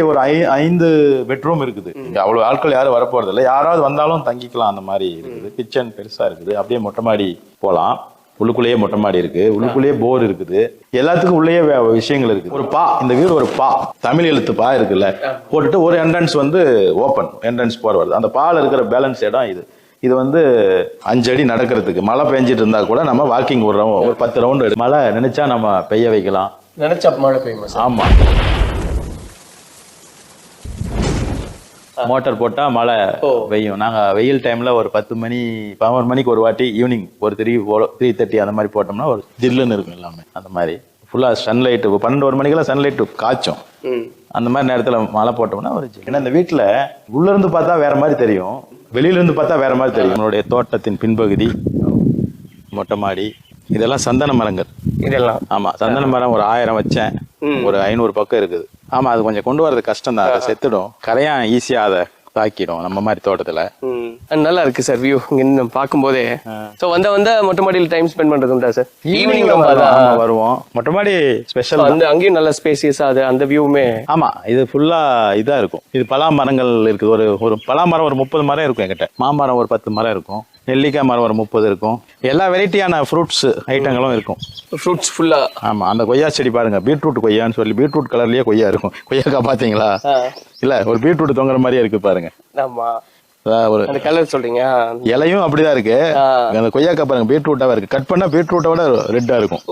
ஒரு 5 பெட்ரூம் இருக்குது. இங்க அவ்வளவு ஆட்கள் யாரும் வரப்போறது இல்லை. யாராவது வந்தாலும் தங்கிக்கலாம் அந்த மாதிரி இருக்குது. கிச்சன் பெருசா இருக்குது. அப்படியே மொட்டை மாடி போலாம். உள்ளுக்குள்ளேயே மொட்டை மாடி இருக்கு. உள்ளுக்குள்ளேயே போர் இருக்குது. எல்லாத்துக்கும் உள்ளேயே விஷயங்கள் இருக்கு. ஒரு பா, இந்த வீடு ஒரு பா, தமிழ் எழுத்து பா இருக்குல்ல, போட்டுட்டு ஒரு என்ட்ரன்ஸ் வந்து ஓப்பன் என்ட்ரன்ஸ் போற வருது. அந்த பால் இருக்கிற பேலன்ஸ் இடம் இது. இது வந்து 5 அடி நடக்கிறதுக்கு. மழை பெஞ்சிட்டு இருந்தா கூட நம்ம வாக்கிங் ஒரு 10 ரவுண்ட் மழை நினைச்சா நம்ம பெய்ய வைக்கலாம். நினைச்சா மழை பெய்யும். ஆமா, மோட்டார் போட்டா மழை பெய்யும். நாங்க வெயில் டைம்ல ஒரு 10 மணி 11 மணிக்கு ஒரு வாட்டி, ஈவினிங் ஒரு 3:30 அந்த மாதிரி போட்டோம்னா ஒரு ஜில்லுன்னு இருக்கும் எல்லாமே. அந்த மாதிரி ஃபுல்லா சன்லைட் 12 மணிக்கெல்லாம் சன்லைட் காய்ச்சும். அந்த மாதிரி நேரத்துல மழை போட்டோம்னா ஒரு ஜில். ஏன்னா இந்த வீட்டுல உள்ள இருந்து பார்த்தா வேற மாதிரி தெரியும், வெளியில இருந்து பார்த்தா வேற மாதிரி தெரியும். நம்மளுடைய தோட்டத்தின் பின்பகுதி மொட்டை மாடி, இதெல்லாம் சந்தன மரங்கள் இதெல்லாம். ஆமா, சந்தன மரம் ஒரு 1000 வச்சேன். ஒரு 500 பக்கம் இருக்குது. ஆமா, அது கொஞ்சம் கொண்டு வரது கஷ்டம் தான். அதை செத்துடும். கரையான் ஈஸியா அதை தாக்கிடும் நம்ம மாதிரி தோட்டத்துல. நல்லா இருக்கு சார் வியூ இங்க பார்க்கும் போதே. சோ வந்த மொட்டை மாடியில் டைம் ஸ்பெண்ட் பண்றது உண்டா சார்? ஈவினிங் வருவோம். மொட்டை மாடி ஸ்பெஷல். அங்கேயும் நல்ல ஸ்பேசியஸா அது அந்த வியூமே. ஆமா, இது ஃபுல்லா இதா இருக்கும். இது பலா மரங்கள் இருக்குது. ஒரு பலா மரம் ஒரு 30 மரம் இருக்கும் என்கிட்ட. மாமரம் ஒரு 10 மரம் இருக்கும். நெல்லிக்காய் மரம் ஒரு 30 இருக்கும். எல்லா வெரைட்டியான ஃப்ரூட்ஸ் ஐட்டங்களும் இருக்கும். ஃப்ரூட்ஸ் ஃபுல்லா. ஆமா, அந்த கொய்யா செடி பாருங்க, பீட்ரூட் கொய்யான்னு சொல்லி பீட்ரூட் கலர்லயே கொய்யா இருக்கும். கொய்யாக்கா பாத்தீங்களா? இல்ல, ஒரு பீட்ரூட் தொங்குற மாதிரியே இருக்கு பாருங்க. ஆமா, ஒரு அந்த கலர் சொல்றீங்க. இலையும் அப்படிதான் இருக்கு. அந்த கொய்யாக்கா பாருங்க, பீட்ரூட்டாவா இருக்கு. கட் பண்ணா பீட்ரூட்டை விட ரெட்டா இருக்கும்.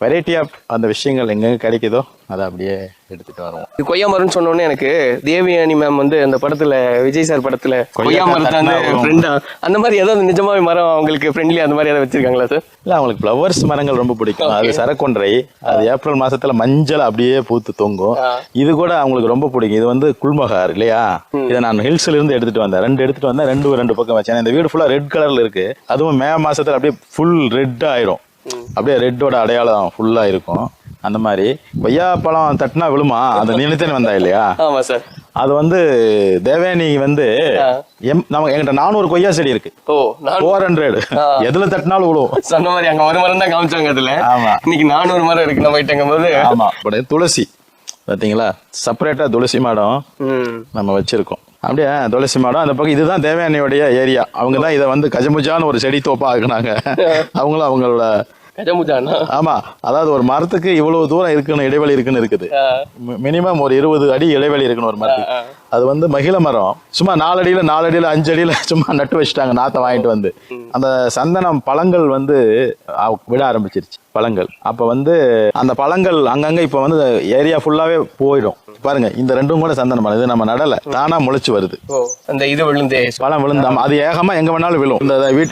வெரைட்டி ஆஃப் அந்த விஷயங்கள் எங்க கிடைக்குதோ அதை அப்படியே எடுத்துட்டு வருவோம். இது கொய்யா மரம்னு சொன்னோன்னே எனக்கு தேவயானி மேம் வந்து அந்த படத்துல, விஜய் சார் படத்துல கொய்யா மரத்தை ஃப்ரெண்டா அந்த மாதிரி ஏதாவது நிஜமாவே மரம் அவங்களுக்கு ஃப்ரெண்ட்லி அந்த மாதிரி ஏதாவது வச்சிருக்காங்களா சார்? இல்ல, அவங்களுக்கு ஃப்ளவர்ஸ் மரங்கள் ரொம்ப பிடிக்கும். அது சரக்கொன்றை. அது ஏப்ரல் மாசத்துல மஞ்சள் அப்படியே பூத்து தொங்கும். இது கூட அவங்களுக்கு ரொம்ப பிடிக்கும். இது வந்து குல்மகார் இல்லையா? இதை நான் ஹில்ஸ்ல இருந்து எடுத்துட்டு வந்தேன். 2 எடுத்துட்டு வந்தேன். 2 பக்கம் வச்சேன். இந்த வீடு ஃபுல்லா ரெட் கலர்ல இருக்கு. அதுவும் மே மாசத்துல அப்படியே ஃபுல் ரெட் ஆயிரும். அப்படியே ரெட்டோட அடையாளம் ஃபுல்லா இருக்கும். அந்த மாதிரி கொய்யா பழம் தட்டினா விழுமா, அந்த நினைத்தேன் வந்தா இல்லையா? ஆமா சார். அது வந்து தேவயானி வந்து நமக்கு என்கிட்ட 400 கொய்யா செடி இருக்கு. 400 எதுல தட்டினாலும் விழுவும். சொன்ன மாதிரி அங்க ஒரு மரம் தான் காமிச்சாங்க அதுல. ஆமா, இன்னைக்கு 400 மரம் இருக்கு நம்ம கிட்டங்கும் போது. ஆமா, துளசி பாத்தீங்களா, செப்பரேட்டா துளசி மாடம் நம்ம வச்சிருக்கோம். அப்படியே துளசி மாடம் அந்த பக்கம். இதுதான் தேவயானியோடைய ஏரியா. அவங்க தான் இதை வந்து கஜமுஜான்னு ஒரு செடி தோப்பா ஆக்குனாங்க. அவங்களும் அவங்களோட ஆமா, அதாவது ஒரு மரத்துக்கு இவ்வளவு தூரம் இருக்குன்னு இடைவெளி இருக்குன்னு இருக்குது. மினிமம் ஒரு 20 அடி இடைவெளி இருக்குன்னு ஒரு மரத்துக்கு. அது வந்து மகிழ மரம். சும்மா 4 அடியில 5 அடியில சும்மா நட்டு வச்சுட்டாங்க. நாத்தை வாங்கிட்டு வந்து அந்த சந்தனம் பழங்கள் வந்து விட ஆரம்பிச்சிருச்சு பழங்கள். அப்ப வந்து அந்த பழங்கள் அங்கங்க இப்ப வந்து ஏரியா ஃபுல்லாவே போயிடும். பாருங்க, இந்த 2 கூட சந்தன மரம். இது நம்ம நடல, தானா முளைச்சு வருது. அந்த இது விழுந்து பழம் விழுந்தாம அது ஏகமா எங்க வேணாலும் விழும்.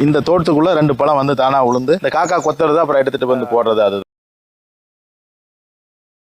இந்த தோட்டத்துக்குள்ள 2 பழம் வந்து தானா விழுந்து இந்த காக்கா கொத்துறது, அப்புறம் எடுத்துட்டு வந்து போடுறது. அது